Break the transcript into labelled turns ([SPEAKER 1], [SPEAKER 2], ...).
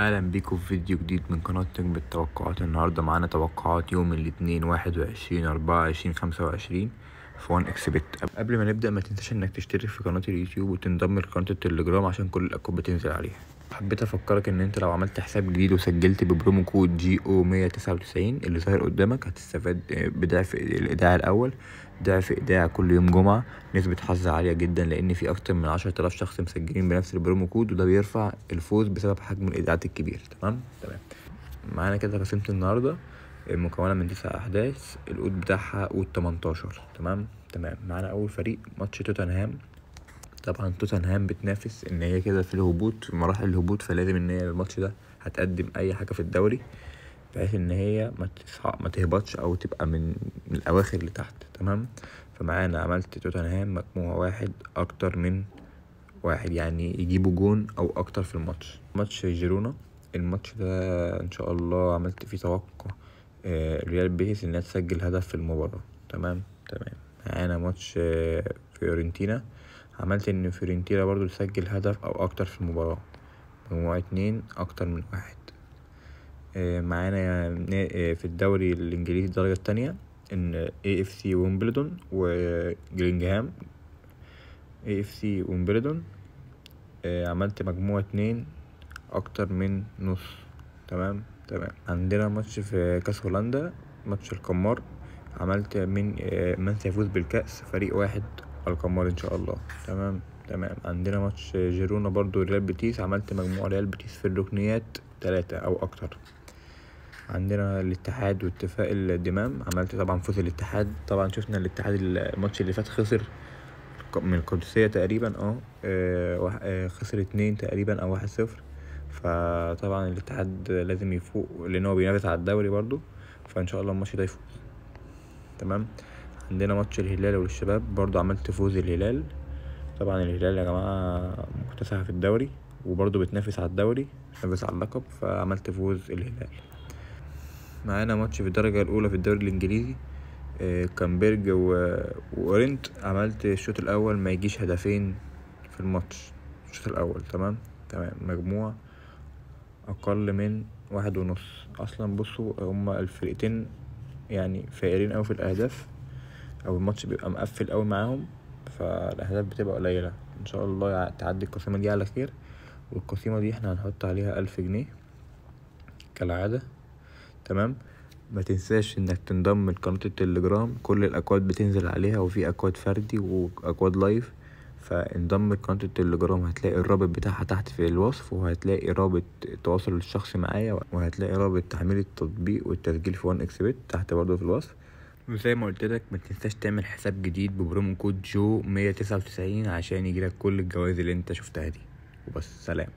[SPEAKER 1] اهلا بيكم في فيديو جديد من قناة نجم التوقعات. النهاردة معانا توقعات يوم الاثنين 21/24/25 في 1xbet. قبل ما نبدأ ما تنساش انك تشترك في قناة اليوتيوب وتنضم لقناة التليجرام عشان كل الاكواد بتنزل عليها. حبيت افكرك ان انت لو عملت حساب جديد وسجلت ببرومو كود GO199 اللي ظاهر قدامك هتستفاد بضعف الايداع الاول، ضعف ايداع كل يوم جمعة، نسبة حظ عالية جدا لان في اكتر من 10,000 شخص مسجلين بنفس البرومو كود، وده بيرفع الفوز بسبب حجم الايداعات الكبير. تمام. معانا كده قسيمة النهاردة مكونة من 9 أحداث، القود بتاعها قود 18. تمام. معانا أول فريق ماتش توتنهام. طبعا توتنهام بتنافس ان هي كده في الهبوط، في مراحل الهبوط، فلازم ان هي الماتش ده هتقدم اي حاجة في الدوري بحيث ان هي ما تهبطش او تبقى من الاواخر لتحت. تمام. فمعانا عملت توتنهام مجموع واحد اكتر من واحد، يعني يجيبوا جون او اكتر في الماتش. ماتش جيرونا، الماتش ده ان شاء الله عملت فيه توقع ريال بيتيس انها تسجل هدف في المباراة. تمام. معانا ماتش فيورنتينا، عملت ان فيورنتينا برضو تسجل هدف او اكتر في المباراة، مجموعة 2 اكتر من 1. معانا في الدوري الانجليزي الدرجة التانية ان AFC ويمبلدون وجرينجهام. AFC ويمبلدون عملت مجموعة 2 اكتر من نص. تمام. عندنا ماتش في كاس هولندا، ماتش القمار، عملت من سيفوز بالكأس فريق واحد القمار ان شاء الله. تمام. عندنا ماتش جيرونا برضو ريال بيتيس، عملت مجموع ريال بيتيس في الركنيات 3 او اكتر. عندنا الاتحاد واتفاق الدمام، عملت طبعا فوز الاتحاد. طبعا شفنا الاتحاد الماتش اللي فات خسر من القدسية تقريبا خسر 2 تقريبا او 1-0. فطبعا الاتحاد لازم يفوق لان هو بينافس على الدوري برضو، فان شاء الله الماتش ده يفوز. تمام. عندنا ماتش الهلال والشباب، برضو عملت فوز الهلال. طبعا الهلال يا جماعة مكتسحة في الدوري وبرضو بتنافس على الدوري، بتنافس على اللقب، فعملت فوز الهلال. معانا ماتش في الدرجة الأولى في الدوري الإنجليزي، كامبرج وأورنت، عملت الشوط الأول ما يجيش هدفين في الماتش الشوط الأول. تمام. مجموع أقل من 1.5. أصلا بصوا هما الفرقتين يعني فايرين أوي في الأهداف، أو الماتش بيبقى مقفل أوي معاهم، فالأهداف بتبقى قليلة. إن شاء الله تعدي القسيمة دي على خير، والقسيمة دي احنا هنحط عليها 1000 جنيه كالعادة. تمام. ما تنساش انك تنضم لقناة التليجرام، كل الاكواد بتنزل عليها، وفي اكواد فردي واكواد لايف. فانضم لقناة التليجرام، هتلاقي الرابط بتاعها تحت في الوصف، وهتلاقي رابط التواصل الشخصي معايا، وهتلاقي رابط تحميل التطبيق والتسجيل في 1xbet تحت برضه في الوصف. وزي ما قلت لك ما تنساش تعمل حساب جديد ببرومو كود جو 199 عشان يجيلك كل الجوائز اللي انت شفتها دي. وبس، سلام.